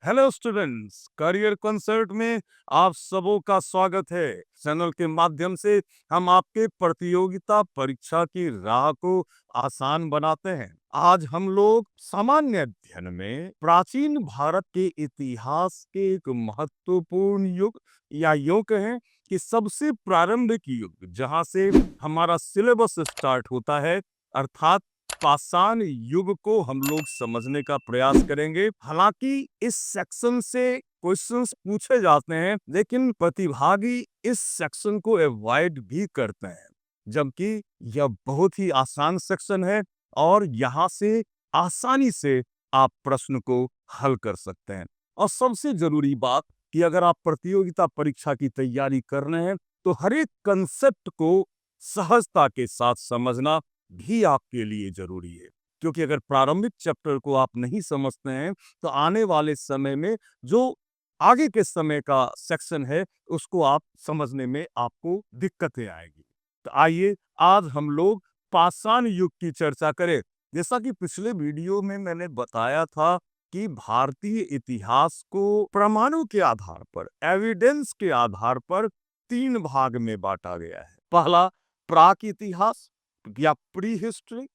Hello students, career concert में आप सबों का स्वागत है। चैनल के माध्यम से हम आपके प्रतियोगिता परीक्षा की राह को आसान बनाते हैं। आज हम लोग सामान्य अध्ययन में प्राचीन भारत के इतिहास के एक महत्वपूर्ण युग या यूं कहें कि सबसे प्रारंभिक युग जहां से हमारा सिलेबस स्टार्ट होता है, अर्थात पाषाण युग को हम लोग समझने का प्रयास करेंगे। हालांकि इस सेक्शन से क्वेश्चंस पूछे जाते हैं, लेकिन प्रतिभागी इस सेक्शन को अवॉइड भी करते हैं, जबकि यह बहुत ही आसान सेक्शन है और यहाँ से आसानी से आप प्रश्न को हल कर सकते हैं। और सबसे जरूरी बात कि अगर आप प्रतियोगिता परीक्षा की तैयारी कर रहे हैं तो हर एक कंसेप्ट को सहजता के साथ समझना भी आपके लिए जरूरी है, क्योंकि अगर प्रारंभिक चैप्टर को आप नहीं समझते हैं तो आने वाले समय में जो आगे के समय का सेक्शन है उसको आप समझने में आपको दिक्कतें आएगी। तो आइए आज हम लोग पाषाण युग की चर्चा करें। जैसा कि पिछले वीडियो में मैंने बताया था कि भारतीय इतिहास को प्रमाणों के आधार पर, एविडेंस के आधार पर तीन भाग में बांटा गया है। पहला प्राक इतिहास या प्री हिस्ट्री,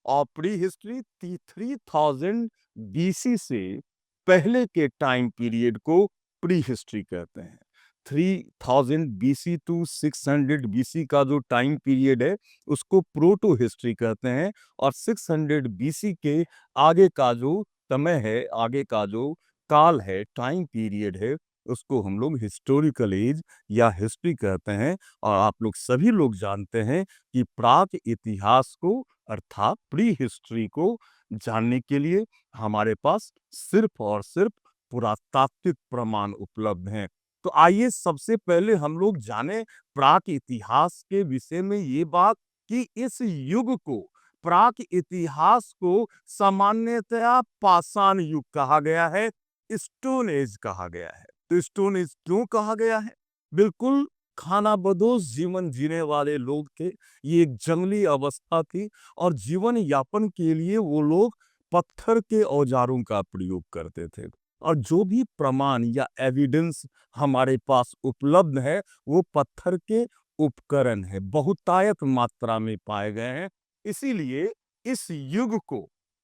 और प्री हिस्ट्री 3000 बीसी से पहले के टाइम पीरियड को प्री हिस्ट्री कहते हैं। 3000 बीसी टू 600 बीसी का जो टाइम पीरियड है उसको प्रोटो हिस्ट्री कहते हैं, और 600 बीसी के आगे का जो समय है, आगे का जो काल है, टाइम पीरियड है, उसको हम लोग हिस्टोरिकल एज या हिस्ट्री कहते हैं। और आप लोग सभी लोग जानते हैं कि प्राक इतिहास को अर्थात प्री हिस्ट्री को जानने के लिए हमारे पास सिर्फ और सिर्फ पुरातात्विक प्रमाण उपलब्ध हैं। तो आइए सबसे पहले हम लोग जाने प्राक इतिहास के विषय में ये बात कि इस युग को, प्राक इतिहास को सामान्यतया पाषाण युग कहा गया है, स्टोन एज कहा गया है। तो स्टोन एज क्यों कहा गया है? बिल्कुल खानाबदोश जीवन जीने वाले लोग थे। ये एक जंगली अवस्था थी और जीवन यापन के लिए वो लोग पत्थर के औजारों का प्रयोग करते थे। और जो भी प्रमाण या एविडेंस हमारे पास उपलब्ध है वो पत्थर के उपकरण है, बहुतायत मात्रा में पाए गए हैं। इसीलिए इस युग को,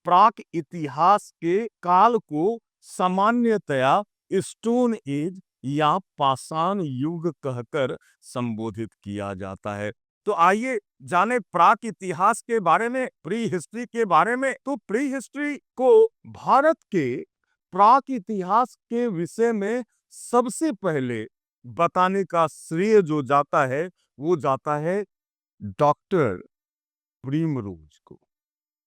प्राक इतिहास के काल को सामान्यतया स्टोन एज या पाषाण युग कहकर संबोधित किया जाता है। तो आइए जाने प्राक इतिहास के बारे में, प्री हिस्ट्री के बारे में। तो प्री हिस्ट्री को भारत के प्राक इतिहास के विषय में सबसे पहले बताने का श्रेय जो जाता है वो जाता है डॉक्टर प्रिमरोज को।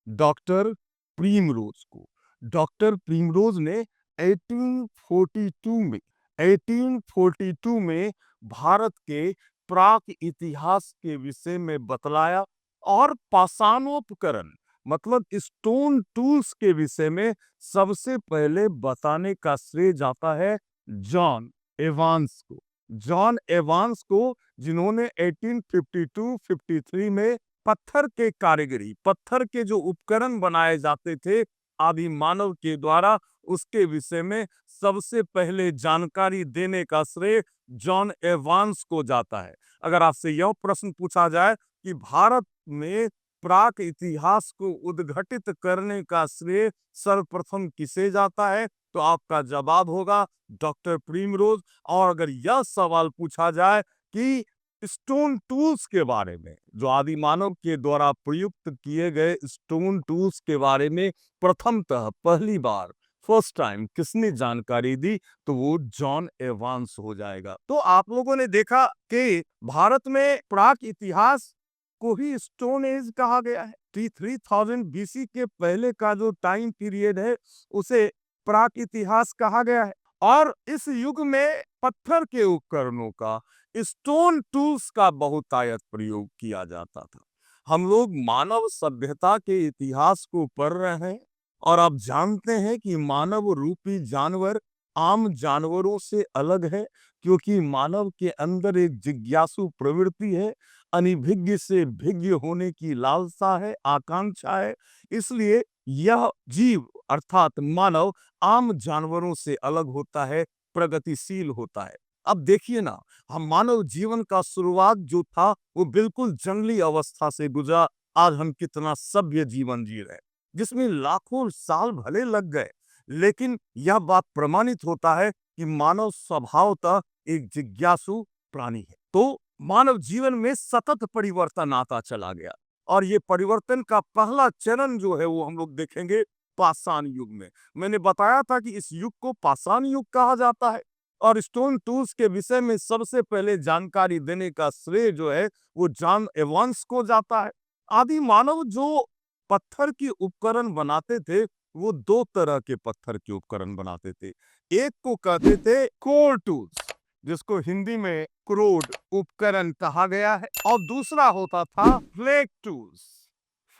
डॉक्टर प्रिमरोज को डॉक्टर प्रिमरोज ने 1842 में भारत के प्राक इतिहास के विषय में बतलाया, और पाषाणोपकरण मतलब स्टोन टूल्स के विषय में सबसे पहले बताने का श्रेय जाता है जॉन एवांस को। जॉन एवांस को, जिन्होंने 1852-53 में पत्थर के कारीगरी, पत्थर के जो उपकरण बनाए जाते थे आदि मानव के द्वारा, उसके विषय में सबसे पहले जानकारी देने का श्रेय जॉन एवांस को जाता है। अगर आपसे यह प्रश्न पूछा जाए कि भारत में प्राक इतिहास को उद्घटित करने का श्रेय सर्वप्रथम किसे जाता है तो आपका जवाब होगा डॉक्टर प्रिमरोज। और अगर यह सवाल पूछा जाए कि स्टोन टूल्स के बारे में, जो आदि मानव के द्वारा प्रयुक्त किए गए स्टोन टूल्स के बारे में प्रथमतः पहली बार, फर्स्ट टाइम किसने जानकारी दी, तो वो जॉन एवांस हो जाएगा। तो आप लोगों ने देखा कि भारत में प्राक इतिहास को ही स्टोन एज कहा गया है। 3000 बीसी के पहले का जो टाइम पीरियड है उसे प्राक इतिहास कहा गया है। और इस युग में पत्थर के उपकरणों का, स्टोन टूल्स का बहुतायत प्रयोग किया जाता था। हम लोग मानव सभ्यता के इतिहास को पढ़ रहे हैं और आप जानते हैं कि मानव रूपी जानवर आम जानवरों से अलग है क्योंकि मानव के अंदर एक जिज्ञासु प्रवृत्ति है, अनभिज्ञ से भिज्ञ होने की लालसा है, आकांक्षा है। इसलिए यह जीव अर्थात मानव आम जानवरों से अलग होता है, प्रगतिशील होता है। अब देखिए ना, हम मानव जीवन का शुरुआत जो था वो बिल्कुल जंगली अवस्था से गुजरा। आज हम कितना सभ्य जीवन जी रहे हैं, जिसमें लाखों साल भले लग गए, लेकिन यह बात प्रमाणित होता है कि मानव स्वभावतः एक जिज्ञासु प्राणी है। तो मानव जीवन में सतत परिवर्तन आता चला गया और ये परिवर्तन का पहला चरण जो है वो हम लोग देखेंगे पाषाण युग में। मैंने बताया था कि इस युग को पाषाण युग कहा जाता है और स्टोन टूल्स के विषय में सबसे पहले जानकारी देने का श्रेय जो है वो जॉन एवंस को जाता है। आदि मानव जो पत्थर के उपकरण बनाते थे वो दो तरह के पत्थर के उपकरण बनाते थे। एक को कहते थे कोर टूल्स, जिसको हिंदी में क्रूड उपकरण कहा गया है, और दूसरा होता था फ्लेक टूल्स।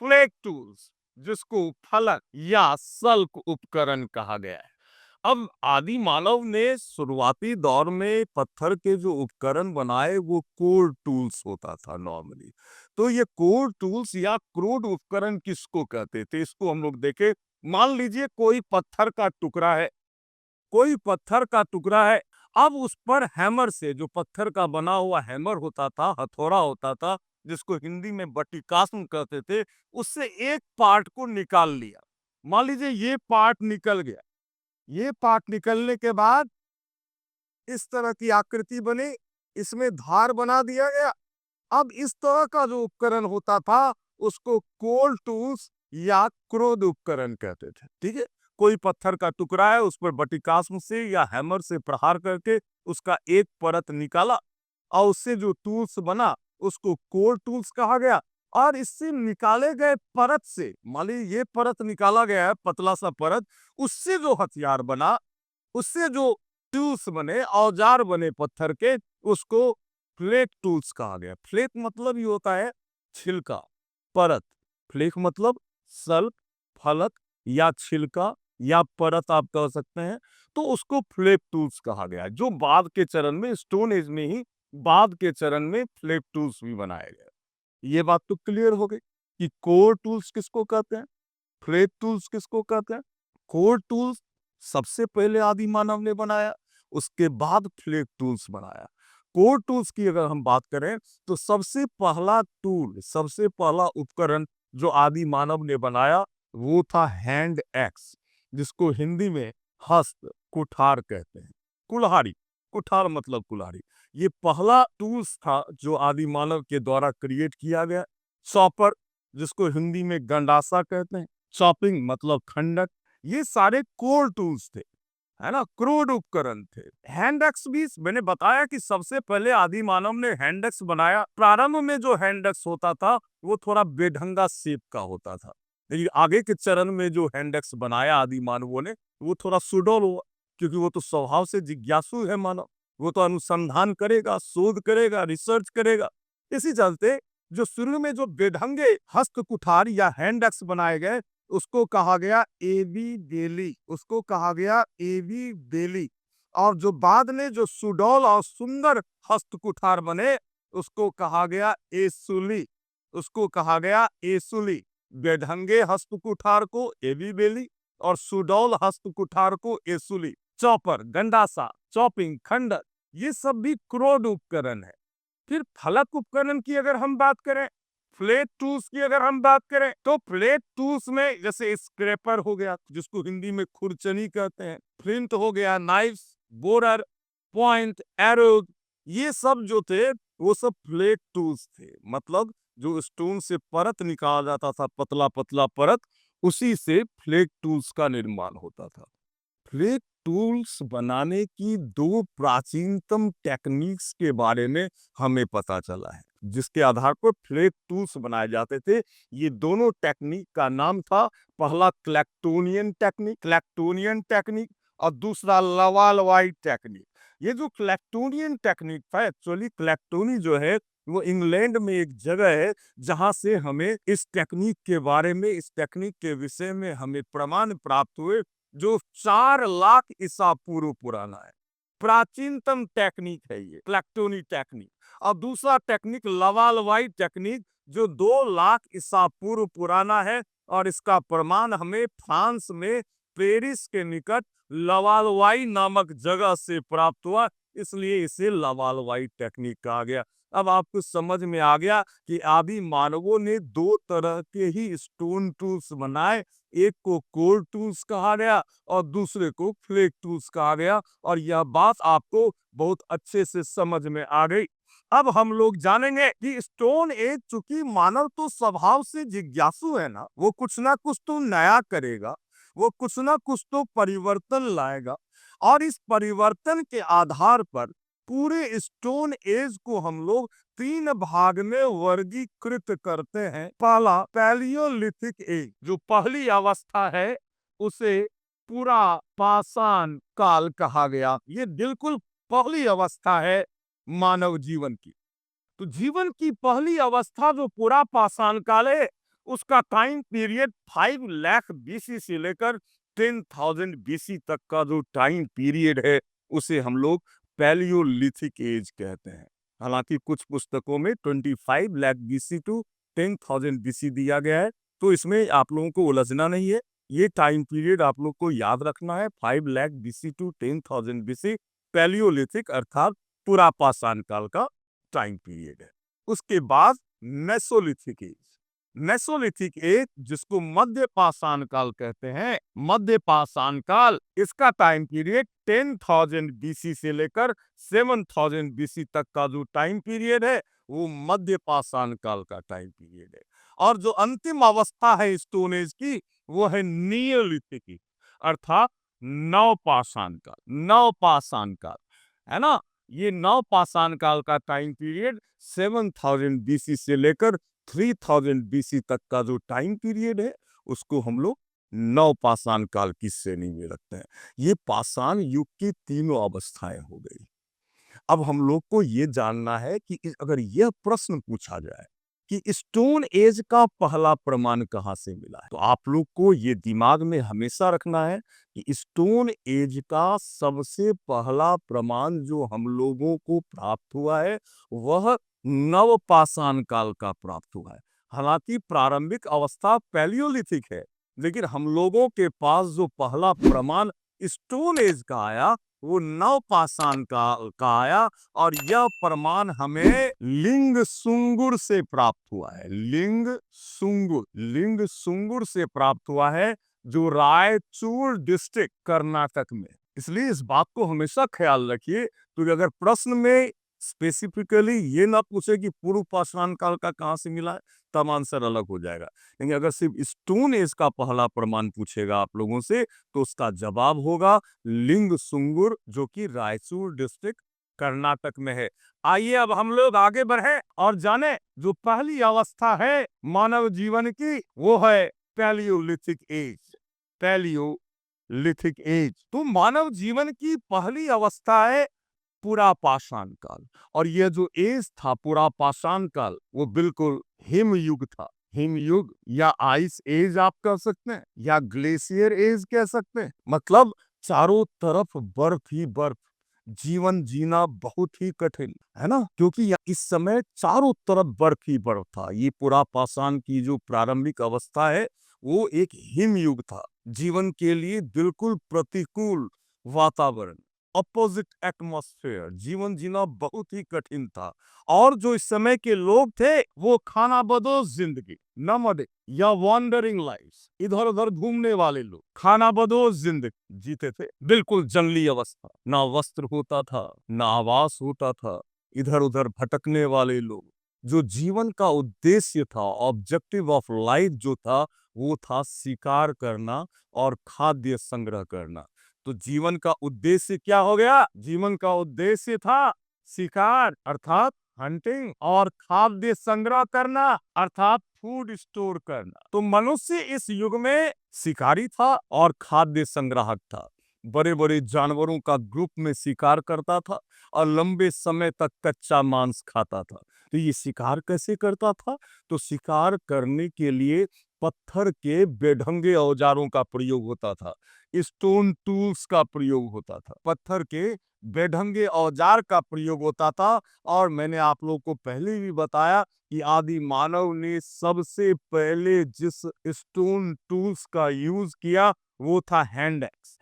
फ्लेक टूल्स जिसको फलक या सल्क उपकरण कहा गया है। अब आदि मानव ने शुरुआती दौर में पत्थर के जो उपकरण बनाए वो कोर टूल्स होता था नॉर्मली। तो ये कोर टूल्स या क्रूड उपकरण किसको कहते थे, इसको हम लोग देखें। मान लीजिए कोई पत्थर का टुकड़ा है, कोई पत्थर का टुकड़ा है। अब उस पर हैमर से, जो पत्थर का बना हुआ हैमर होता था, हथौड़ा होता था, जिसको हिंदी में बटिकास्म कहते थे, उससे एक पार्ट को निकाल लिया। मान लीजिए ये पार्ट निकल गया। ये पार्ट निकलने के बाद इस तरह की आकृति बनी, इसमें धार बना दिया गया। अब इस तरह का जो उपकरण होता था उसको कोल टूल्स या क्रोध उपकरण कहते थे। ठीक है, कोई पत्थर का टुकड़ा है, उस पर बटिकास्म से या हैमर से प्रहार करके उसका एक परत निकाला और उससे जो टूल्स बना उसको कोर टूल्स कहा गया। और इससे निकाले गए परत से, मान लीजिए ये परत निकाला गया है, पतला सा परत, उससे जो हथियार बना, उससे जो टूल्स बने, औजार बने पत्थर के, उसको फ्लेक टूल्स कहा गया। फ्लेक मतलब ये होता है छिलका, परत। फ्लेक मतलब सल्प, फलक या छिलका या परत आप कह सकते हैं। तो उसको फ्लेक टूल्स कहा गया, जो बाद के चरण में, स्टोन एज में ही बाद के चरण में फ्लेक टूल्स भी बनाए गए। ये बात तो क्लियर हो गई कि कोर टूल्स किसको कहते हैं, फ्लेक टूल्स किसको कहते हैं। कोर टूल्स सबसे पहले आदि मानव ने बनाया, उसके बाद फ्लेक टूल्स बनाया। कोर टूल्स की अगर हम बात करें तो सबसे पहला टूल, सबसे पहला उपकरण जो आदि मानव ने बनाया वो था हैंड एक्स, जिसको हिंदी में हस्त कुठार कहते हैं। कुल्हाड़ी, कुठार मतलब कुल्हाड़ी। ये पहला टूल्स था जो आदि मानव के द्वारा क्रिएट किया गया। चॉपर, जिसको हिंदी में गंडासा कहते हैं, चॉपिंग मतलब खंडक। ये सारे कोर टूल्स थे, है ना, क्रूड उपकरण थे। हैंडक्स भी मैंने बताया कि सबसे पहले आदि मानव ने हैंडक्स बनाया। प्रारंभ में जो हैंडक्स होता था वो थोड़ा बेढंगा शेप का होता था, लेकिन आगे के चरण में जो हैंडक्स बनाया आदि मानवों ने वो थोड़ा सुडौल हुआ, क्योंकि वो तो स्वभाव से जिज्ञासु है मानव। वो तो अनुसंधान करेगा, शोध करेगा, रिसर्च करेगा। इसी चलते जो शुरू में जो बेढंगे हस्त कुठार या हैंडक्स बनाए गए उसको कहा गया एबी बेली, उसको कहा गया एबी बेली। और जो बाद में जो सुडौल और सुंदर हस्त कुठार बने उसको कहा गया एसुली, उसको कहा गया एसुली। बेढंगे हस्त कुठार को एबी बेली और सुडौल हस्त कुठार को एसुली। चॉपर, गंडासा, चॉपिंग, खंडक, ये सब भी क्रोध उपकरण है। फिर फलक उपकरण की अगर हम बात करें, फ्लेट टूल्स की अगर हम बात करें, तो फ्लेट टूल्स में जैसे स्क्रैपर हो गया, जिसको हिंदी में खुरचनी कहते हैं, फ्लिंट हो गया, नाइफ्स, बोरर, पॉइंट, एरो, ये सब जो थे वो सब फ्लेट टूल्स थे। मतलब जो स्टोन से परत निकाला जाता था, पतला पतला परत, उसी से फ्लेट टूल्स का निर्माण होता था। फ्लेक टूल्स बनाने की दो प्राचीनतम टेक्निक्स के बारे में हमें पता चला है, जिसके आधार पर फ्लेक टूल्स बनाए जाते थे। ये दोनों टेक्निक का नाम था, पहला क्लैक्टोनियन टेक्निक और दूसरा लवालवाई टेक्निक। ये जो क्लैक्टोनियन टेक्निक था, एक्चुअली क्लैक्टोनी जो है वो इंग्लैंड में एक जगह है जहां से हमें इस टेक्निक के बारे में, इस टेक्निक के विषय में हमें प्रमाण प्राप्त हुए। जो 4 लाख ईसा पूर्व पुराना है। प्राचीनतम टेक्निक है ये, क्लेक्टोनी टेक्निक। और दूसरा टेक्निक लवालवाई टेक्निक, जो 2 लाख ईसा पूर्व पुराना है, और इसका प्रमाण हमें फ्रांस में पेरिस के निकट लवालवाई नामक जगह से प्राप्त हुआ, इसलिए इसे लवालवाई टेक्निक कहा गया। अब आपको समझ में आ गया कि आदि मानवों ने 2 तरह के ही स्टोन टूल्स बनाए, एक को कोर टूल्स कहा गया और दूसरे को फ्लेक टूल्स कहा गया, और यह बात आपको बहुत अच्छे से समझ में आ गई। अब हम लोग जानेंगे कि स्टोन एज, चूंकि मानव तो स्वभाव से जिज्ञासु है ना, वो कुछ ना कुछ तो नया करेगा, वो कुछ ना कुछ तो परिवर्तन लाएगा, और इस परिवर्तन के आधार पर पूरे स्टोन एज को हम लोग 3 भाग में वर्गीकृत करते हैं। पहला पैलियोलिथिक एज, जो पहली अवस्था है, उसे पूरा पाषाण काल कहा गया। ये बिल्कुल पहली अवस्था है मानव जीवन की। तो जीवन की पहली अवस्था जो पूरा पाषाण काल है, उसका टाइम पीरियड 5 लाख बीसी से लेकर 10,000 बीसी तक का जो टाइम पीरियड है, उसे हम लोग पैलियोलिथिक एज कहते हैं। हालांकि कुछ पुस्तकों में 25 लाख बीसी टू 10,000 बीसी दिया गया है, तो इसमें आप लोगों को उलझना नहीं है। ये टाइम पीरियड आप लोग को याद रखना है, 5 lakh BC to 10,000 BC palaeolithic अर्थात पूरा पाषाण काल का टाइम पीरियड है। उसके बाद मेसोलिथिक एज। मेसोलिथिक एज, जिसको मध्य पाषाण काल कहते हैं, मध्य पाषाण काल, इसका टाइम पीरियड 10,000 बीसी से लेकर 7,000 बीसी तक का जो टाइम पीरियड है, वो मध्य पाषाण काल का टाइम पीरियड है। और जो अंतिम अवस्था है स्टोन एज की, वो है नियोलिथिक एज, अर्थात नवपाषाण काल। नवपाषाण काल है ना, ये नवपाषाण काल का टाइम पीरियड 7,000 बीसी से लेकर 3,000 बीसी तक का जो टाइम पीरियड है, उसको हम लोग नवपाषाण काल की श्रेणी में रखते हैं। ये पाषाण युग की तीनों अवस्थाएं हो गई। अब हम लोग को ये जानना है कि अगर यह प्रश्न पूछा जाए कि स्टोन एज का पहला प्रमाण कहां से मिला है, तो आप लोग को ये दिमाग में हमेशा रखना है कि स्टोन एज का सबसे पहला प्रमाण जो हम लोगों को प्राप्त हुआ है, वह नवपाषाण काल का प्राप्त हुआ है। हालांकि प्रारंभिक अवस्था पैलियोलिथिक है, लेकिन हम लोगों के पास जो पहला प्रमाण स्टोन एज का आया, वो नवपाषाण का आया, और यह प्रमाण हमें लिंगसुंगुर से प्राप्त हुआ है। लिंगसुंगुर से प्राप्त हुआ है, जो रायचूर डिस्ट्रिक्ट कर्नाटक में। इसलिए इस बात को हमेशा ख्याल रखिए, क्योंकि अगर प्रश्न में स्पेसिफिकली ये ना पूछे कि पूर्व पाषाण काल का कहां से मिला है, तब आंसर अलग हो जाएगा। लेकिन अगर सिर्फ स्टोन एज का पहला प्रमाण पूछेगा आप लोगों से, तो उसका जवाब होगा लिंगसुंगुर, जो कि रायचूर डिस्ट्रिक्ट कर्नाटक में है। आइए अब हम लोग आगे बढ़े और जाने जो पहली अवस्था है मानव जीवन की, वो है पैलियोलिथिक एज। पैलियोलिथिक एज तो मानव जीवन की पहली अवस्था है पूरा पाषाण काल। और यह जो एज था पूरा पाषाण काल, वो बिल्कुल हिमयुग था। हिमयुग या आइस एज आप कह सकते हैं, या ग्लेशियर एज कह सकते हैं। मतलब चारों तरफ बर्फ ही बर्फ, जीवन जीना बहुत ही कठिन है ना, क्योंकि इस समय चारों तरफ बर्फ ही बर्फ था। ये पूरा पाषाण की जो प्रारंभिक अवस्था है, वो एक हिमयुग था। जीवन के लिए बिल्कुल प्रतिकूल वातावरण, अपोजिट एटमॉस्फेयर, जीवन जीना बहुत ही कठिन था। और जो इस समय के लोग थे, वो खानाबदोश जिंदगी, नॉमैडिक या वॉन्डरिंग लाइफ, इधर उधर घूमने वाले लोग, खानाबदोश जिंदगी जीते थे। बिल्कुल जंगली अवस्था, ना वस्त्र होता था, ना आवास होता था, इधर उधर भटकने वाले लोग। जो जीवन का उद्देश्य था, ऑब्जेक्टिव ऑफ लाइफ जो था, वो था शिकार करना और खाद्य संग्रह करना। तो जीवन का उद्देश्य क्या हो गया? जीवन का उद्देश्य था शिकार अर्थात हंटिंग, और खाद्य संग्रह करना अर्थात फूड स्टोर करना। तो मनुष्य इस युग में शिकारी था और खाद्य संग्राहक था। बड़े बड़े जानवरों का ग्रुप में शिकार करता था और लंबे समय तक कच्चा मांस खाता था। तो ये शिकार कैसे करता था? तो शिकार करने के लिए पत्थर के बेढंगे औजारों का प्रयोग होता था, स्टोन टूल्स का प्रयोग होता था, पत्थर के बेढंगे औजार का प्रयोग होता था। और मैंने आप लोगों को पहले भी बताया कि आदि मानव ने सबसे पहले जिस स्टोन टूल्स का यूज किया वो था हैंड एक्स।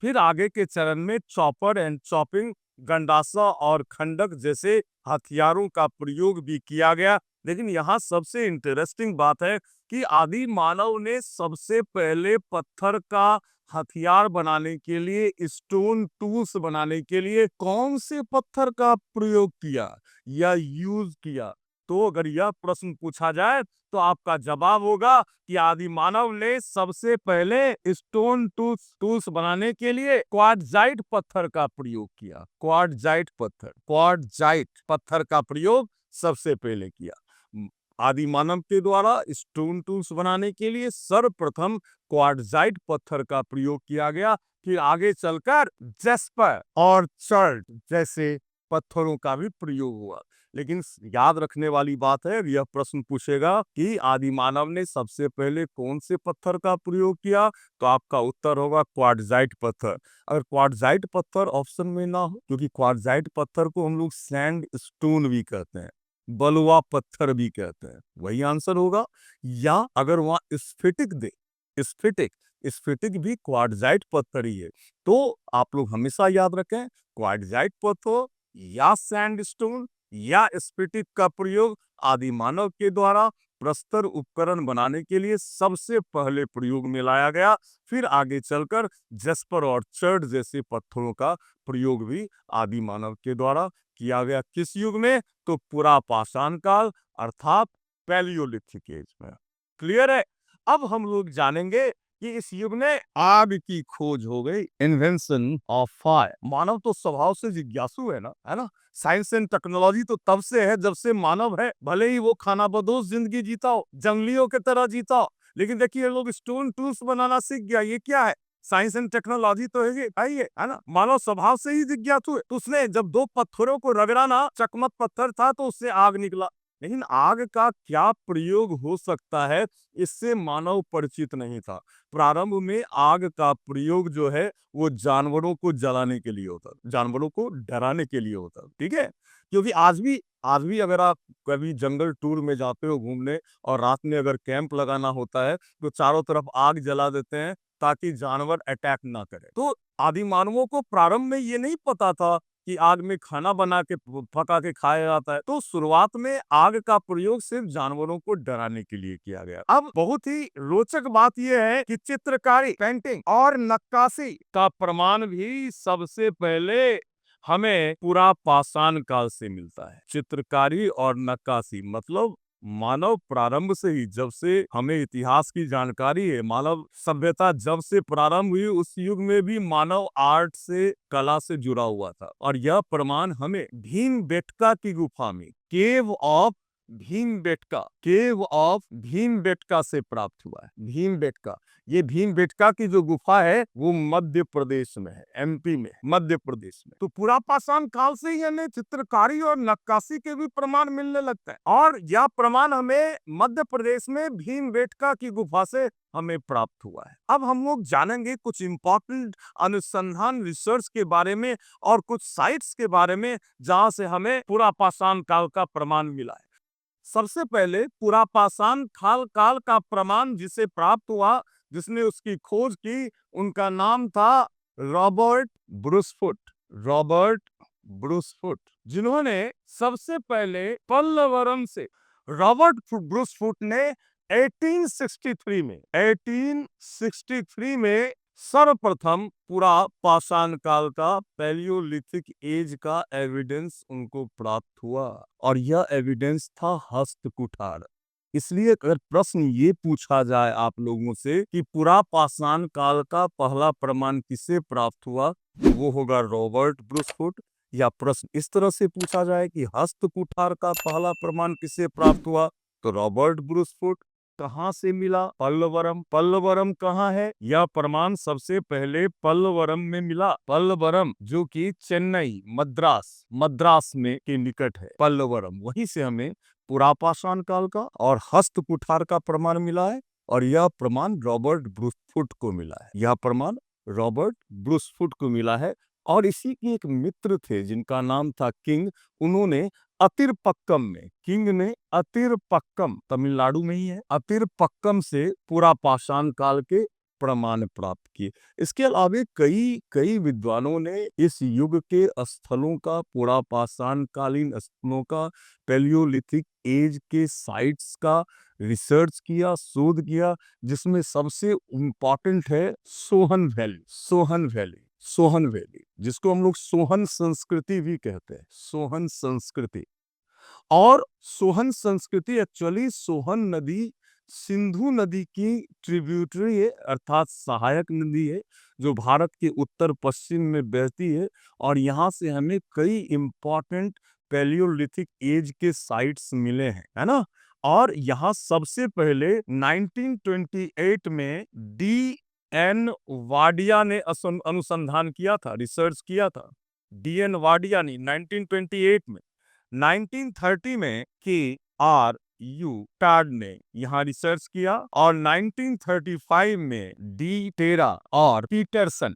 फिर आगे के चरण में चॉपर एंड चॉपिंग, गंडासा और खंडक जैसे हथियारों का प्रयोग भी किया गया। लेकिन यहाँ सबसे इंटरेस्टिंग बात है कि आदि मानव ने सबसे पहले पत्थर का हथियार बनाने के लिए, स्टोन टूल्स बनाने के लिए कौन से पत्थर का प्रयोग किया या यूज किया? तो अगर यह प्रश्न पूछा जाए तो आपका जवाब होगा कि आदि मानव ने सबसे पहले स्टोन टूल्स बनाने के लिए क्वार्ट्जाइट पत्थर का प्रयोग किया। क्वार्ट्जाइट पत्थर का प्रयोग सबसे पहले किया। आदि मानव के द्वारा स्टोन टूल्स बनाने के लिए सर्वप्रथम क्वार्ट्जाइट पत्थर का प्रयोग किया गया। फिर आगे चलकर जेस्पर और चर्ट जैसे पत्थरों का भी प्रयोग हुआ। लेकिन याद रखने वाली बात है, यह प्रश्न पूछेगा कि आदि मानव ने सबसे पहले कौन से पत्थर का प्रयोग किया, तो आपका उत्तर होगा क्वार्ट्जाइट पत्थर। अगर क्वार्ट्जाइट पत्थर ऑप्शन में ना हो, क्योंकि क्वार्ट्जाइट पत्थर को हम लोग सैंड स्टोन भी कहते हैं, बलुआ पत्थर भी कहते हैं, वही आंसर होगा। या अगर वहां स्फटिक दे, स्फटिक स्फटिक भी क्वार्ट्जाइट पत्थर ही है। तो आप लोग हमेशा याद रखें, क्वार्ट्जाइट पत्थर या सैंडस्टोन या स्फटिक का प्रयोग आदि मानव के द्वारा प्रस्तर उपकरण बनाने के लिए सबसे पहले प्रयोग में लाया गया। फिर आगे चलकर जेस्पर और चर्ट जैसे पत्थरों का प्रयोग भी आदि मानव के द्वारा किया गया। किस युग में? तो पुरा पाषाण काल अर्थात पैलियोलिथिक एज में। क्लियर है? अब हम लोग जानेंगे कि इस युग में आग की खोज हो गई, इन्वेंशन ऑफ फायर। मानव तो स्वभाव से जिज्ञासु है ना? साइंस एंड टेक्नोलॉजी तो तब से है जब से मानव है, भले ही वो खानाबदोश जिंदगी जीता हो, जंगलियों की तरह जीता हो। लेकिन देखिए लोग स्टोन टूल्स बनाना सीख गया, ये क्या है? साइंस एंड टेक्नोलॉजी तो है ना? मानव स्वभाव से ही जिज्ञासु है। तो उसने जब दो पत्थरों को रगड़ा ना, चकमक पत्थर था तो उससे आग निकला। लेकिन आग का क्या प्रयोग हो सकता है, इससे मानव परिचित नहीं था। प्रारंभ में आग का प्रयोग जो है वो जानवरों को जलाने के लिए होता, जानवरों को डराने के लिए होता, ठीक है? क्योंकि आज भी अगर आप कभी जंगल टूर में जाते हो घूमने और रात में अगर कैंप लगाना होता है तो चारों तरफ आग जला देते हैं ताकि जानवर अटैक ना करे। तो आदि मानवों को प्रारंभ में ये नहीं पता था कि आग में खाना बना के पका के खाया जाता है। तो शुरुआत में आग का प्रयोग सिर्फ जानवरों को डराने के लिए किया गया। अब बहुत ही रोचक बात यह है कि चित्रकारी, पेंटिंग और नक्काशी का प्रमाण भी सबसे पहले हमें पुरा पाषाण काल से मिलता है। चित्रकारी और नक्काशी मतलब मानव प्रारंभ से ही, जब से हमें इतिहास की जानकारी है, मानव सभ्यता जब से प्रारंभ हुई उस युग में भी मानव आर्ट से, कला से जुड़ा हुआ था। और यह प्रमाण हमें भीमबेटका की गुफा में, केव ऑफ भीमबेटका से प्राप्त हुआ है। भीमबेटका, ये भीमबेटका की जो गुफा है वो मध्य प्रदेश में है, एमपी में, मध्य प्रदेश में। तो पुरा पाषाण काल से ही हमें चित्रकारी और नक्काशी के भी प्रमाण मिलने लगता है। और यह प्रमाण हमें मध्य प्रदेश में भीमबेटका की गुफा से हमें प्राप्त हुआ है। अब हम लोग जानेंगे कुछ इंपॉर्टेंट अनुसंधान, रिसर्च के बारे में और कुछ साइट्स के बारे में जहां से हमें पुरा पाषाण काल का प्रमाण मिला है। सबसे पहले पुरा पाषाण काल का प्रमाण जिसे प्राप्त हुआ, जिसने उसकी खोज की, उनका नाम था रॉबर्ट ब्रूसफुट, जिन्होंने सबसे पहले पल्लवरम से, रॉबर्ट ब्रूसफुट ने 1863 में सर्वप्रथम पुरा पाषाण काल का, पैलियोलिथिक एज का एविडेंस उनको प्राप्त हुआ। और यह एविडेंस था हस्त कुठार। इसलिए अगर प्रश्न ये पूछा जाए आप लोगों से कि पुरा पाषाण काल का पहला प्रमाण किसे प्राप्त हुआ, वो होगा रॉबर्ट ब्रूसफुट। या प्रश्न इस तरह से पूछा जाए कि हस्त कुठार का पहला प्रमाण किसे प्राप्त हुआ, तो रॉबर्ट ब्रूसफुट। कहाँ से मिला? पल्लवरम। पल्लवरम कहाँ है? यह प्रमाण सबसे पहले पल्लवरम में मिला। पल्लवरम जो कि चेन्नई, मद्रास में के निकट है। पल्लवरम, वहीं से हमें पुरापाषाण काल का और हस्त कुठार का प्रमाण मिला है। और यह प्रमाण रॉबर्ट ब्रूसफुट को मिला है। यह प्रमाण रॉबर्ट ब्रूसफुट को मिला है। और इसी के एक मित्र थे जिनका नाम था किंग। उन्होंने अतिरपक्कम में, किंग ने अतिरपक्कम, तमिलनाडु में ही है, अतिरपक्कम से पुरापाषाण काल के प्रमाण प्राप्त किए। इसके अलावा कई कई विद्वानों ने इस युग के स्थलों का, पुरापाषाण कालीन स्थलों का, पैलियोलिथिक एज के साइट्स का रिसर्च किया, शोध किया, जिसमें सबसे इम्पोर्टेंट है सोहन वैली। सोहन वैली जिसको हम लोग सोहन संस्कृति भी कहते हैं, सोहन संस्कृति। और सोहन संस्कृति एक्चुअली सोहन नदी सिंधु नदी की ट्रिब्यूटरी है, अर्थात सहायक नदी है, जो भारत के उत्तर पश्चिम में बहती है। और यहाँ से हमें कई इंपॉर्टेंट पैलियोलिथिक एज के साइट्स मिले हैं, है ना। और यहाँ सबसे पहले 1928 में D.N. वाडिया ने अनुसंधान किया था, रिसर्च किया था। D.N. वाडिया ने 1928 में। 1930 में K.R.U. टाड ने यहाँ रिसर्च किया। और 1935 में डी टेरा और पीटरसन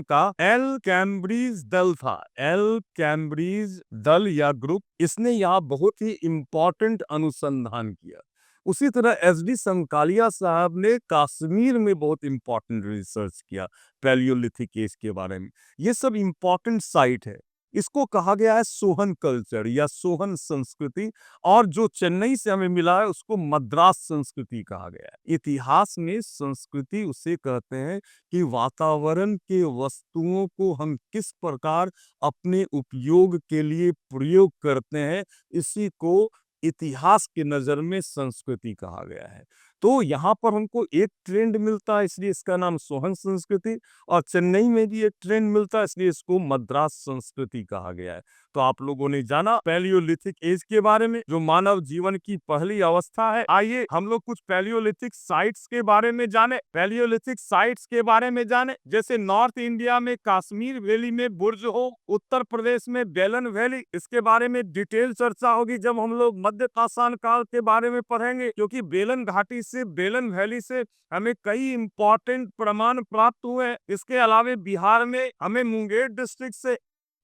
का एल कैम्ब्रिज दल था। एल कैम्ब्रिज दल या ग्रुप, इसने यहाँ बहुत ही इंपॉर्टेंट अनुसंधान किया। उसी तरह एस.डी. संकालिया साहब ने कश्मीर में बहुत इंपॉर्टेंट रिसर्च किया पैलियोलिथिक एज के बारे में। ये सब इंपॉर्टेंट साइट है। इसको कहा गया है सोहन कल्चर या सोहन संस्कृति। और जो चेन्नई से हमें मिला है उसको मद्रास संस्कृति कहा गया है। इतिहास में संस्कृति उसे कहते हैं कि वातावरण के वस्तुओं को हम किस प्रकार अपने उपयोग के लिए प्रयोग करते हैं, इसी को इतिहास के नजर में संस्कृति कहा गया है। तो यहाँ पर हमको एक ट्रेंड मिलता है, इसलिए इसका नाम सोहन संस्कृति। और चेन्नई में भी एक ट्रेंड मिलता है, इसलिए इसको मद्रास संस्कृति कहा गया है। तो आप लोगों ने जाना पैलियोलिथिक एज के बारे में, जो मानव जीवन की पहली अवस्था है। आइए हम लोग कुछ पैलियोलिथिक साइट्स के बारे में जाने। पैलियोलिथिक साइट्स के बारे में जाने, जैसे नॉर्थ इंडिया में काश्मीर वैली में बुर्ज हो, उत्तर प्रदेश में बेलन वैली। इसके बारे में डिटेल चर्चा होगी जब हम लोग मध्य पाषाण काल के बारे में पढ़ेंगे, क्योंकि बेलन घाटी से, बेलन वैली से हमें कई इंपॉर्टेंट प्रमाण प्राप्त हुए। इसके अलावा बिहार में हमें मुंगेर डिस्ट्रिक्ट से,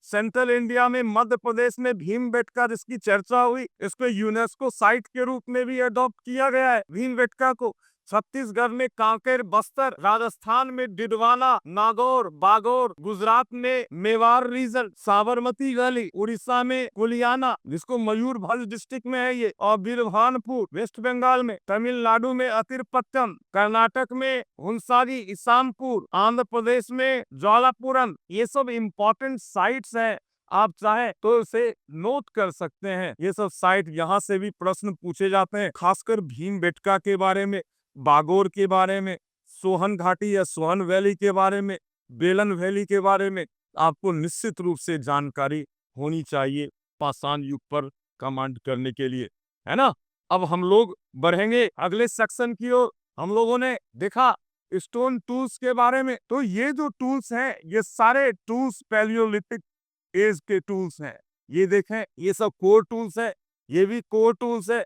सेंट्रल इंडिया में मध्य प्रदेश में भीमबेटका जिसकी चर्चा हुई, इसको यूनेस्को साइट के रूप में भी अडॉप्ट किया गया है भीमबेटका को। छत्तीसगढ़ में कांकेर, बस्तर, राजस्थान में डिडवाना, नागौर, बागौर, गुजरात में मेवाड़ रीजन, साबरमती वैली, उड़ीसा में कुलियाना जिसको मयूरभंज डिस्ट्रिक्ट में है ये, और बिरभानपुर वेस्ट बंगाल में, तमिलनाडु में अतिरपट्टम, कर्नाटक में हुंसारी, इसामपुर, आंध्र प्रदेश में ज्वालापुरम। ये सब इंपॉर्टेंट साइट्स हैं, आप चाहे तो इसे नोट कर सकते हैं। ये सब साइट, यहाँ से भी प्रश्न पूछे जाते हैं, खासकर भीमबेटका के बारे में, बागोर के बारे में, सोहन घाटी या सोहन वैली के बारे में, बेलन वैली के बारे में आपको निश्चित रूप से जानकारी होनी चाहिए पाषाण युग पर कमांड करने के लिए, है ना। अब हम लोग बढ़ेंगे अगले सेक्शन की ओर। हम लोगों ने देखा स्टोन टूल्स के बारे में। तो ये जो टूल्स हैं, ये सारे टूल्स पैलियोलिथिक एज के टूल्स हैं। ये देखें, ये सब कोर टूल्स है, ये भी कोर टूल्स है।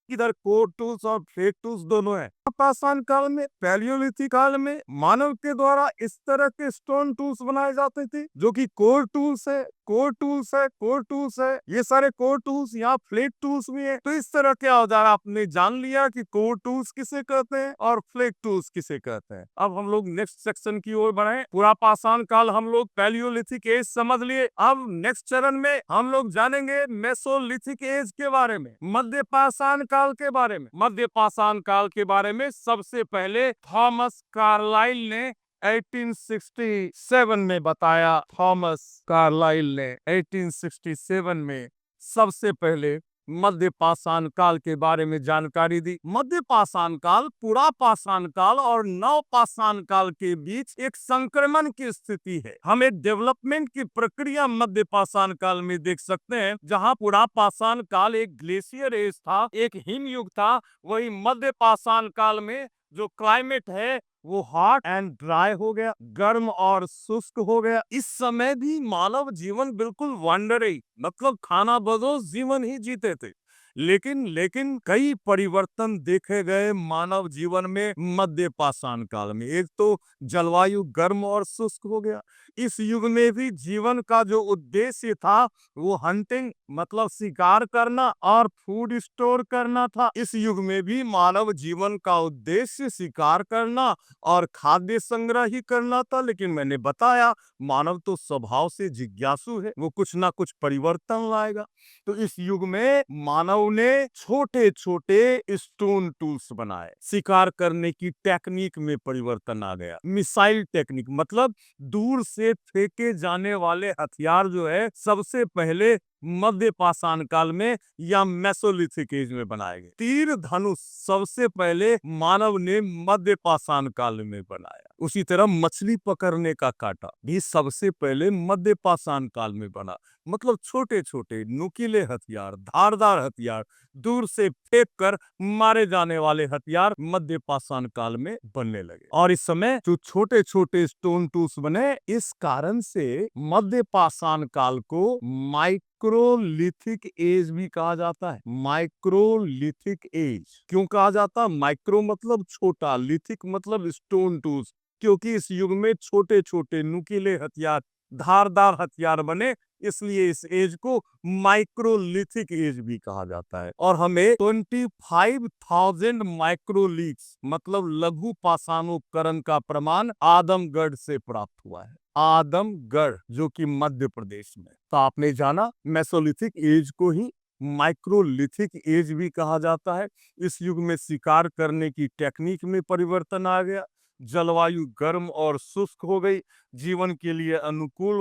इधर कोर टूल्स और फ्लेट टूल्स दोनों है। पाषाण काल में, पैलियोलिथिक काल में मानव के द्वारा इस तरह के स्टोन टूल्स बनाए जाते थे, जो कि कोर टूल्स है, कोर टूल्स है, कोर टूल्स है। ये सारे कोर टूल्स, यहाँ फ्लेट टूल्स भी है। तो इस तरह के औजार आपने जान लिया कि कोर टूल्स किसे कहते हैं और फ्लेट टूल्स किसे कहते हैं। अब हम लोग नेक्स्ट सेक्शन की ओर बढ़े। पूरा पाषाण काल हम लोग पैलियोलिथिक एज समझ लिए। अब नेक्स्ट चरण में हम लोग जानेंगे मेसोलिथिक एज के बारे में, मध्य पाषाण काल के बारे में। मध्य पाषाण काल के बारे में सबसे पहले थॉमस कार्लाइल ने 1867 में बताया। थॉमस कार्लाइल ने 1867 में सबसे पहले मध्य पाषाण काल के बारे में जानकारी दी। मध्य पाषाण काल पुरा पाषाण काल और नव पाषाण काल के बीच एक संक्रमण की स्थिति है। हम एक डेवलपमेंट की प्रक्रिया मध्य पाषाण काल में देख सकते हैं। जहां पुरा पाषाण काल एक ग्लेशियर एज था, एक हिमयुग था, वही मध्य पाषाण काल में जो क्लाइमेट है वो हॉट एंड ड्राई हो गया, गर्म और शुष्क हो गया। इस समय भी मानव जीवन बिल्कुल वंडरी, मतलब खाना बदोश जीवन ही जीते थे। लेकिन कई परिवर्तन देखे गए मानव जीवन में मध्य पाषाण काल में। एक तो जलवायु गर्म और शुष्क हो गया। इस युग में भी जीवन का जो उद्देश्य था वो हंटिंग, मतलब शिकार करना और फूड स्टोर करना था। इस युग में भी मानव जीवन का उद्देश्य शिकार करना और खाद्य संग्रह ही करना था। लेकिन मैंने बताया मानव तो स्वभाव से जिज्ञासु है, वो कुछ ना कुछ परिवर्तन लाएगा। तो इस युग में मानव ने छोटे छोटे स्टोन टूल्स बनाए। शिकार करने की टेक्निक में परिवर्तन आ गया। मिसाइल टेक्निक, मतलब दूर से फेंके जाने वाले हथियार जो है सबसे पहले मध्य पाषाण काल में या मेसोलिथिक एज में बनाए गए। तीर धनुष सबसे पहले मानव ने मध्य पाषाण काल में बनाया। उसी तरह मछली पकड़ने का कांटा भी सबसे पहले मध्य पाषाण काल में बना। मतलब छोटे छोटे नुकीले हथियार, धारदार हथियार, दूर से फेंक कर मारे जाने वाले हथियार मध्य पाषाण काल में बनने लगे। और इस समय जो छोटे छोटे स्टोन टूल्स बने, इस कारण से मध्य पाषाण काल को माइक्रोलिथिक एज भी कहा जाता है। माइक्रोलिथिक एज क्यों कहा जाता है? माइक्रो मतलब छोटा, लिथिक मतलब स्टोन टूल्स, क्योंकि इस युग में छोटे छोटे नुकीले हथियार, धारदार हथियार बने, इसलिए इस एज को माइक्रोलिथिक एज भी कहा जाता है। और हमें 25,000 माइक्रोलिथ्स मतलब लघु पाषाणोत्तरण का प्रमाण आदमगढ़ से प्राप्त हुआ है। आदमगढ़, जो कि मध्य प्रदेश में। तो आपने जाना मेसोलिथिक एज को ही माइक्रोलिथिक एज भी कहा जाता है। इस युग में शिकार करने की टेक्निक में परिवर्तन आ गया। जलवायु गर्म और शुष्क हो गई। जीवन के लिए अनुकूल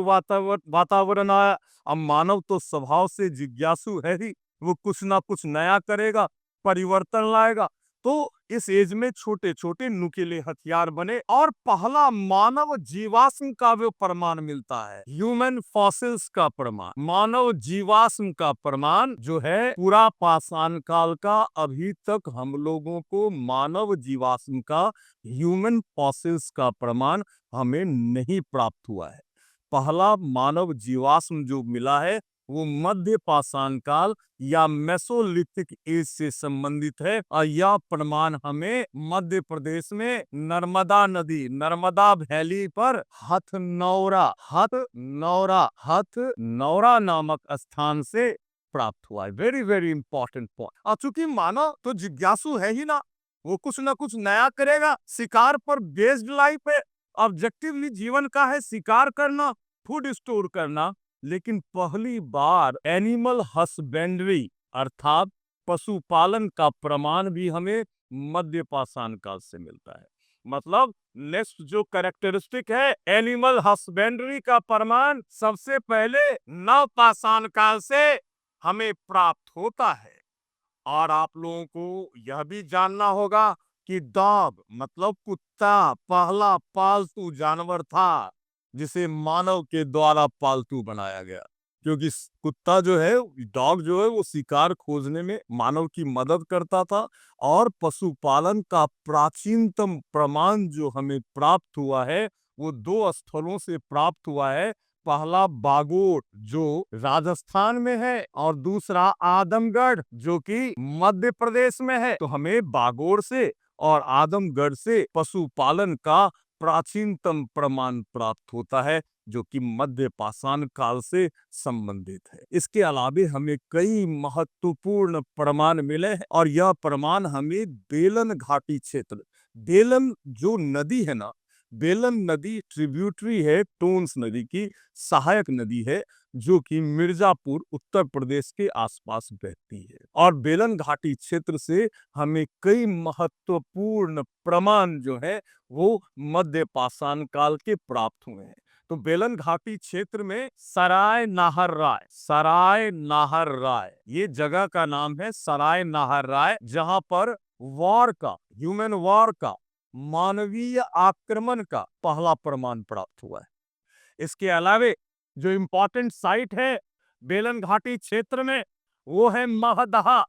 वातावरण आया। अब मानव तो स्वभाव से जिज्ञासु है ही, वो कुछ ना कुछ नया करेगा, परिवर्तन लाएगा। तो इस एज में छोटे छोटे नुकीले हथियार बने और पहला मानव जीवाश्म का वो प्रमाण मिलता है, ह्यूमन फॉसिल्स का प्रमाण। मानव जीवाश्म का प्रमाण जो है पूरा पाषाण काल का, अभी तक हम लोगों को मानव जीवाश्म का, ह्यूमन फॉसिल्स का प्रमाण हमें नहीं प्राप्त हुआ है। पहला मानव जीवाश्म जो मिला है वो मध्य पाषाण काल या मेसोलिथिक एज से संबंधित है। और यह प्रमाण हमें मध्य प्रदेश में नर्मदा नदी, नर्मदा वैली पर हथनौरा नामक स्थान से प्राप्त हुआ है। Very very important point. चूंकि मानव तो जिज्ञासु है ही ना, वो कुछ ना कुछ नया करेगा। शिकार पर बेस्ड लाइफ है, ऑब्जेक्टिवली जीवन का है शिकार करना, फूड स्टोर करना। लेकिन पहली बार एनिमल हस्बेंड्री अर्थात पशुपालन का प्रमाण भी हमें मध्य पाषाण काल से मिलता है। मतलब नेक्स्ट जो कैरेक्टरिस्टिक है, एनिमल हस्बेंड्री का प्रमाण सबसे पहले नव पाषाण काल से हमें प्राप्त होता है। और आप लोगों को यह भी जानना होगा कि डॉग मतलब कुत्ता पहला पालतू जानवर था जिसे मानव के द्वारा पालतू बनाया गया। क्योंकि कुत्ता जो है, डॉग जो है, वो शिकार खोजने में मानव की मदद करता था। और पशुपालन का प्राचीनतम प्रमाण जो हमें प्राप्त हुआ है वो दो स्थलों से प्राप्त हुआ है। पहला बागोट जो राजस्थान में है और दूसरा आदमगढ़ जो कि मध्य प्रदेश में है। तो हमें बागोड़ से और आदमगढ़ से पशुपालन का प्राचीनतम प्रमाण प्राप्त होता है जो कि मध्य पाषाण काल से संबंधित है। इसके अलावे हमें कई महत्वपूर्ण प्रमाण मिले हैं और यह प्रमाण हमें बेलन घाटी क्षेत्र, बेलन जो नदी है ना, बेलन नदी ट्रिब्यूटरी है टोन्स नदी की, सहायक नदी है जो कि मिर्जापुर उत्तर प्रदेश के आसपास बहती है। और बेलन घाटी क्षेत्र से हमें कई महत्वपूर्ण प्रमाण जो है वो मध्य पाषाण काल के प्राप्त हुए हैं। तो बेलन घाटी क्षेत्र में सराय नाहर राय ये जगह का नाम है, सराय नाहर राय, जहां पर ह्यूमन वॉर का, मानवीय आक्रमण का पहला प्रमाण प्राप्त हुआ है। इसके अलावे जो इंपॉर्टेंट साइट है बेलन घाटी क्षेत्र में, वो है महदहा।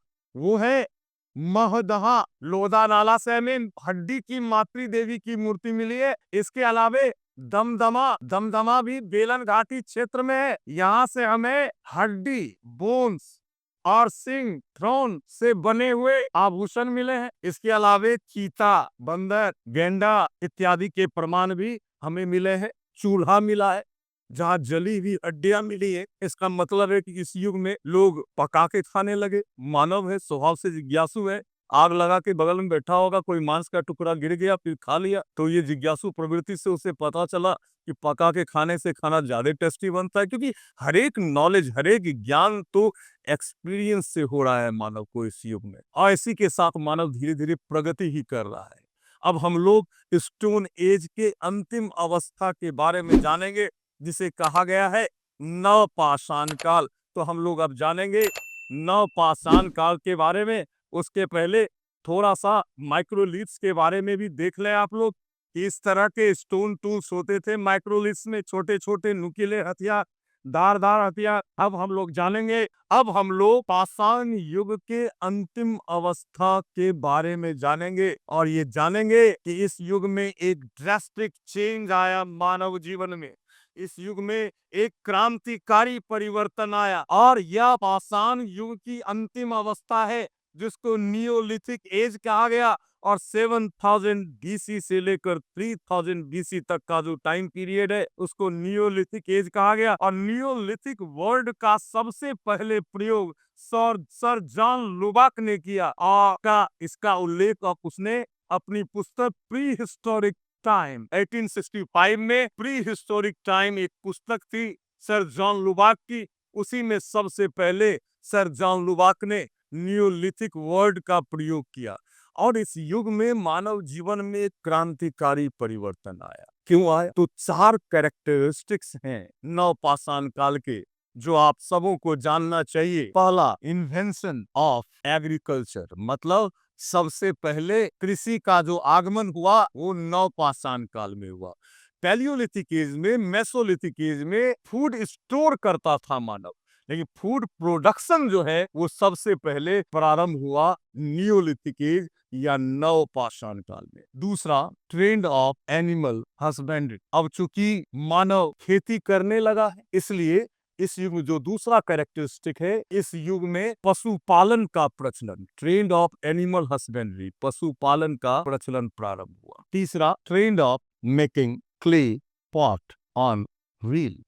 लोधा नाला से हमें हड्डी की मातृ देवी की मूर्ति मिली है। इसके अलावे दमदमा भी बेलन घाटी क्षेत्र में है। यहाँ से हमें हड्डी, बोन्स और सिंह, थ्रोन से बने हुए आभूषण मिले हैं। इसके अलावे चीता, बंदर, गेंडा इत्यादि के प्रमाण भी हमें मिले हैं। चूल्हा मिला है जहाँ जली हुई हड्डियां मिली है। इसका मतलब है कि इस युग में लोग पका के खाने लगे। मानव है, स्वभाव से जिज्ञासु है। आग लगा के बगल में बैठा होगा, कोई मांस का टुकड़ा गिर गया, फिर खा लिया, तो ये जिज्ञासु प्रवृत्ति से उसे पता चला कि पका के खाने से खाना ज्यादा टेस्टी बनता है। क्योंकि हर एक नॉलेज, हर एक ज्ञान तो एक्सपीरियंस से हो रहा है मानव को इस युग में, और इसी के साथ मानव धीरे धीरे प्रगति ही कर रहा है। अब हम लोग स्टोन एज के अंतिम अवस्था के बारे में जानेंगे, जिसे कहा गया है नवपाषाण काल। तो हम लोग अब जानेंगे नवपाषाण काल के बारे में। उसके पहले थोड़ा सा माइक्रोलिथ्स के बारे में भी देख लें आप लोग। इस तरह के स्टोन टूल्स होते थे माइक्रोलिथ्स में, छोटे छोटे नुकीले हथियार, धारदार हथियार। अब हम लोग जानेंगे, अब हम लोग पाषाण युग के अंतिम अवस्था के बारे में जानेंगे, और ये जानेंगे कि इस युग में एक ड्रास्टिक चेंज आया मानव जीवन में। इस युग में एक क्रांतिकारी परिवर्तन आया, और यह पाषाण युग की अंतिम अवस्था है जिसको नियोलिथिक एज कहा गया। और 7000 बीसी से लेकर 3000 बीसी तक का जो टाइम पीरियड है उसको नियोलिथिक एज कहा गया। और नियोलिथिक वर्ड का सबसे पहले प्रयोग सर जॉन लुबाक ने किया, और इसका उल्लेख उसने अपनी पुस्तक प्री हिस्टोरिक टाइम 1865 में, प्री हिस्टोरिक टाइम एक पुस्तक थी सर जॉन लुबाक की, उसी में सबसे पहले सर जॉन लुबाक ने नियोलिथिक वर्ड का प्रयोग किया। और इस युग में मानव जीवन में एक क्रांतिकारी परिवर्तन आया। क्यों आया? तो 4 कैरेक्टरिस्टिक्स हैं नवपाषाण काल के जो आप सबों को जानना चाहिए। पहला, इन्वेंशन ऑफ एग्रीकल्चर, मतलब सबसे पहले कृषि का जो आगमन हुआ वो नवपाषाण काल में हुआ। पैलियोलिथिक एज में, मेसोलिथिक एज में फूड स्टोर करता था मानव, लेकिन फूड प्रोडक्शन जो है वो सबसे पहले प्रारंभ हुआ नियोलिथिक एज या नवपाषाण काल में। दूसरा, ट्रेंड ऑफ एनिमल हस्बेंड्री। अब चूंकि मानव खेती करने लगा है, इसलिए इस युग में जो दूसरा कैरेक्टरिस्टिक है, इस युग में पशुपालन का प्रचलन, ट्रेंड ऑफ एनिमल हस्बेंड्री, पशुपालन का प्रचलन प्रारंभ हुआ। तीसरा, trend of making clay pot on wheel,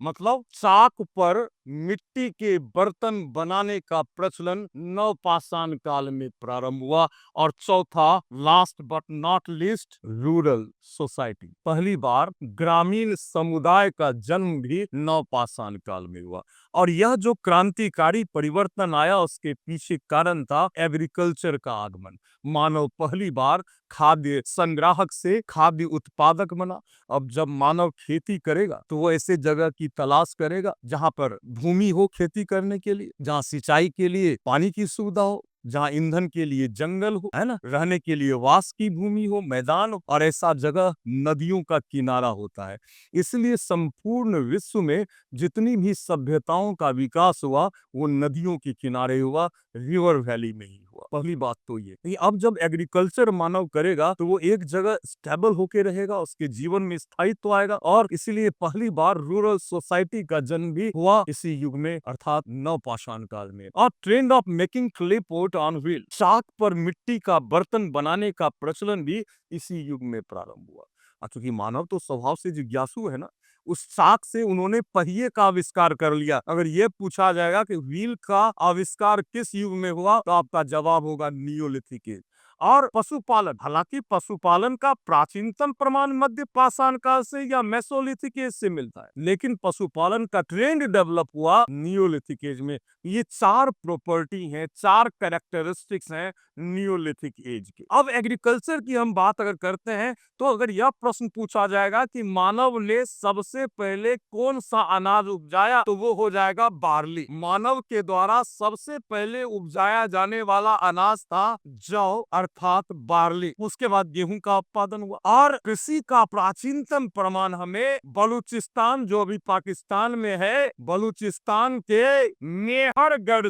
मतलब चाक पर मिट्टी के बर्तन बनाने का प्रचलन नवपाषाण काल में प्रारंभ हुआ। और चौथा, last but not least, rural society. पहली बार ग्रामीण समुदाय का जन्म भी नवपाषाण काल में हुआ। और यह जो क्रांतिकारी परिवर्तन आया उसके पीछे कारण था एग्रीकल्चर का आगमन। मानव पहली बार खाद्य संग्राहक से खाद्य उत्पादक बना। अब जब मानव खेती करेगा तो वो ऐसे जगह की तलाश करेगा जहां पर भूमि हो खेती करने के लिए, जहां सिंचाई के लिए पानी की सुविधा हो, जहां ईंधन के लिए जंगल हो, है ना, रहने के लिए वास की भूमि हो, मैदान हो, और ऐसा जगह नदियों का किनारा होता है। इसलिए संपूर्ण विश्व में जितनी भी सभ्यताओं का विकास हुआ वो नदियों के किनारे हुआ, रिवर वैली में ही हुआ। पहली बात तो ये। अब जब एग्रीकल्चर मानव करेगा तो वो एक जगह स्टेबल होके रहेगा, उसके जीवन में स्थायित्व आएगा, और इसीलिए पहली बार रूरल सोसाइटी का जन्म भी हुआ इसी युग में, अर्थात नवपाषाण काल में। और trend of making clay pot on wheel, चाक पर मिट्टी का बर्तन बनाने का प्रचलन भी इसी युग में प्रारंभ हुआ। क्योंकि मानव तो स्वभाव से जिज्ञासु है ना, उस चाक से उन्होंने पहिए का आविष्कार कर लिया। अगर ये पूछा जाएगा कि व्हील का आविष्कार किस युग में हुआ, तो आपका जवाब होगा नियोलिथिक एज। और पशुपालन, हालांकि पशुपालन का प्राचीनतम प्रमाण मध्य पाषाण काल से या मेसोलिथिक एज से मिलता है, लेकिन पशुपालन का ट्रेंड डेवलप हुआ नियोलिथिक एज में। ये चार प्रॉपर्टी हैं, चार कैरेक्टरिस्टिक्स हैं नियोलिथिक एज के। अब एग्रीकल्चर की हम बात अगर करते हैं तो अगर यह प्रश्न पूछा जाएगा कि मानव ने सबसे पहले कौन सा अनाज उपजाया, तो वो हो जाएगा बार्ली। मानव के द्वारा सबसे पहले उपजाया जाने वाला अनाज था जौ अर्थात बार्ली। उसके बाद गेहूं का उत्पादन हुआ। और कृषि का प्राचीनतम प्रमाण हमें बलूचिस्तान, जो अभी पाकिस्तान में है, बलूचिस्तान के मेहरगढ़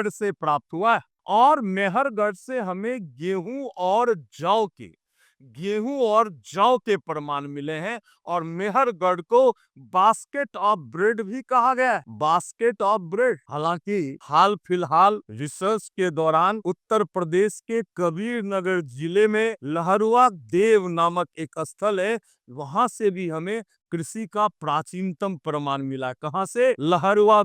से प्राप्त हुआ है। और मेहरगढ़ से हमें गेहूं और जौ के प्रमाण मिले हैं। और मेहरगढ़ को बास्केट ऑफ ब्रेड भी कहा गया है, बास्केट ऑफ ब्रेड। हालांकि हाल फिलहाल रिसर्च के दौरान उत्तर प्रदेश के कबीर नगर जिले में लहरुआ देव नामक एक स्थल है, वहां से भी हमें कृषि का प्राचीनतम प्रमाण मिला। कहां से? लहरुआ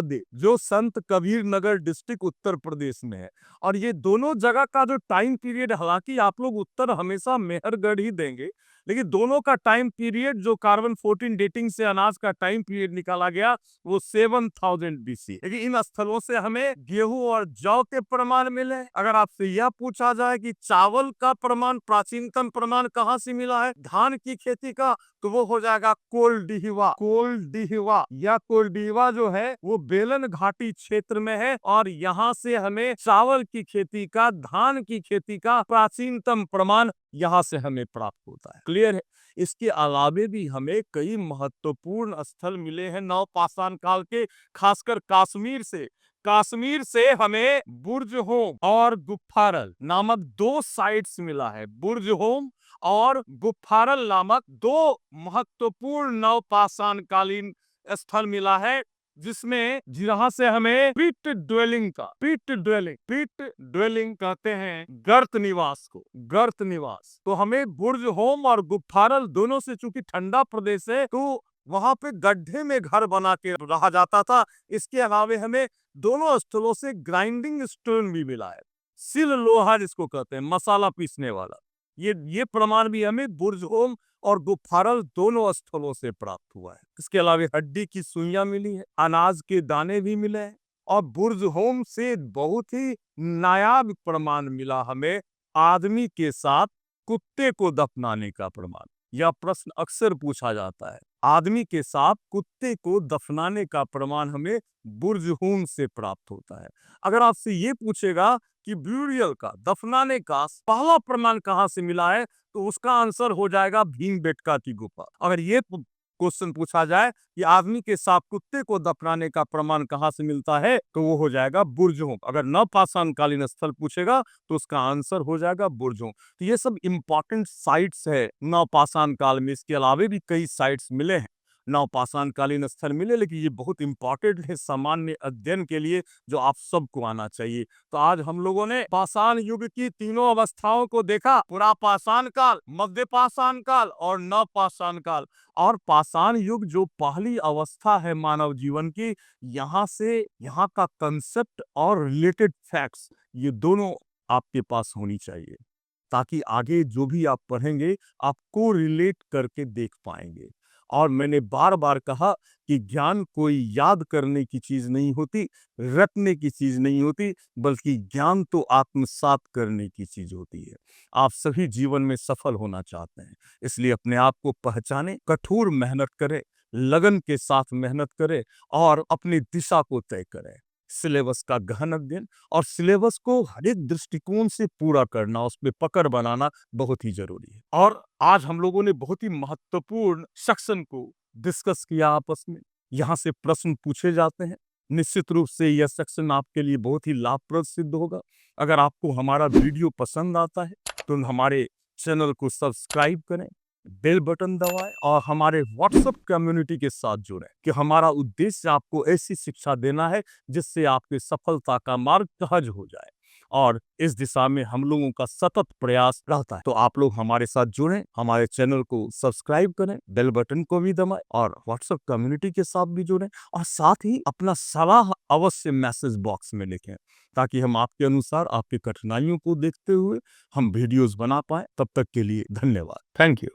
देव, जो संत कबीर नगर डिस्ट्रिक्ट उत्तर प्रदेश में है। और ये दोनों जगह का जो टाइम पीरियड, हालांकि आप लोग उत्तर हमेशा मेहरगढ़ ही देंगे, लेकिन दोनों का टाइम पीरियड जो कार्बन 14 डेटिंग से अनाज का टाइम पीरियड निकाला गया वो 7000 BC। लेकिन इन स्थलों से हमें गेहूं और जौ के प्रमाण मिले। अगर आपसे यह पूछा जाए कि चावल का प्रमाण, प्राचीनतम प्रमाण कहां से मिला है धान की खेती का, तो वो हो जाएगा कोलडीहिवा। कोलडीहिवा जो है वो बेलन घाटी क्षेत्र में है, और यहाँ से हमें चावल की खेती का, धान की खेती का प्राचीनतम प्रमाण यहाँ से हमें प्राप्त होता है। क्लियर है? इसके अलावे भी हमें कई महत्वपूर्ण स्थल मिले हैं नवपाषाण काल के, खासकर कश्मीर से हमें बुर्जहोम और गुफ्फारल नामक दो साइट्स मिला है। बुर्जहोम और गुफ्फारल नामक दो महत्वपूर्ण नवपाषाण कालीन स्थल मिला है, जिसमें जहां से हमें पिट ड्वेलिंग कहते हैं गर्त निवास। तो हमें बुर्जहोम और गुफ्फारल दोनों से, चूंकि ठंडा प्रदेश है तो वहां पे गड्ढे में घर बना के रहा जाता था। इसके अलावे हमें दोनों स्थलों से ग्राइंडिंग स्टोन भी मिला है, सिल लोहा जिसको कहते हैं, मसाला पीसने वाला। ये प्रमाण भी हमें बुर्जहोम और गुफ्फारल दोनों स्थलों से प्राप्त हुआ है। इसके अलावा हड्डी की सुइयां मिली है, अनाज के दाने भी मिले हैं। और बुर्जहोम से बहुत ही नायाब प्रमाण मिला हमें आदमी के साथ कुत्ते को दफनाने का प्रमाण। यह प्रश्न अक्सर पूछा जाता है, आदमी के साथ कुत्ते को दफनाने का प्रमाण हमें बुर्जहोम से प्राप्त होता है। अगर आपसे ये पूछेगा कि ब्यूरियल का, दफनाने का पहला प्रमाण कहां से मिला है, तो उसका आंसर हो जाएगा भीमबेटका की गुफा। अगर ये क्वेश्चन पूछा जाए कि आदमी के साथ कुत्ते को दफनाने का प्रमाण कहां से मिलता है, तो वो हो जाएगा बुर्जहोम। अगर नवपाषाण कालीन स्थल पूछेगा तो उसका आंसर हो जाएगा बुर्जहोम। तो ये सब इंपॉर्टेंट साइट्स है नवपाषाण काल में। इसके अलावा भी कई साइट्स मिले हैं, नवपाषाण कालीन स्थल मिले, लेकिन ये बहुत इंपॉर्टेंट है सामान्य अध्ययन के लिए, जो आप सबको आना चाहिए। तो आज हम लोगों ने पाषाण युग की तीनों अवस्थाओं को देखा, पुरापाषाण काल, मध्य पाषाण काल और नवपाषाण काल। और पाषाण युग जो पहली अवस्था है मानव जीवन की, यहाँ से यहाँ का कंसेप्ट और रिलेटेड फैक्ट्स, ये दोनों आपके पास होनी चाहिए, ताकि आगे जो भी आप पढ़ेंगे आपको रिलेट करके देख पाएंगे। और मैंने बार बार कहा कि ज्ञान कोई याद करने की चीज नहीं होती, रटने की चीज नहीं होती, बल्कि ज्ञान तो आत्मसात करने की चीज होती है। आप सभी जीवन में सफल होना चाहते हैं, इसलिए अपने आप को पहचाने, कठोर मेहनत करें, लगन के साथ मेहनत करें और अपनी दिशा को तय करें। सिलेबस का गहन अध्ययन और सिलेबस को हर एक दृष्टिकोण से पूरा करना, उस पर पकड़ बनाना बहुत ही जरूरी है। और आज हम लोगों ने बहुत ही महत्वपूर्ण सेक्शन को डिस्कस किया आपस में। यहाँ से प्रश्न पूछे जाते हैं। निश्चित रूप से यह सेक्शन आपके लिए बहुत ही लाभप्रद सिद्ध होगा। अगर आपको हमारा वीडियो पसंद आता है तो हमारे चैनल को सब्सक्राइब करें, बेल बटन दबाएं और हमारे व्हाट्सएप कम्युनिटी के साथ जुड़ें, कि हमारा उद्देश्य आपको ऐसी शिक्षा देना है जिससे आपकी सफलता का मार्ग सहज हो जाए। और इस दिशा में हम लोगों का सतत प्रयास रहता है। तो आप लोग हमारे साथ जुड़ें, हमारे चैनल को सब्सक्राइब करें, बेल बटन को भी दबाएं और व्हाट्सएप कम्युनिटी के साथ भी जुड़ें और साथ ही अपना सलाह अवश्य मैसेज बॉक्स में लिखें, ताकि हम आपके अनुसार आपकी कठिनाइयों को देखते हुए हम वीडियोस बना पाए। तब तक के लिए धन्यवाद। Thank you.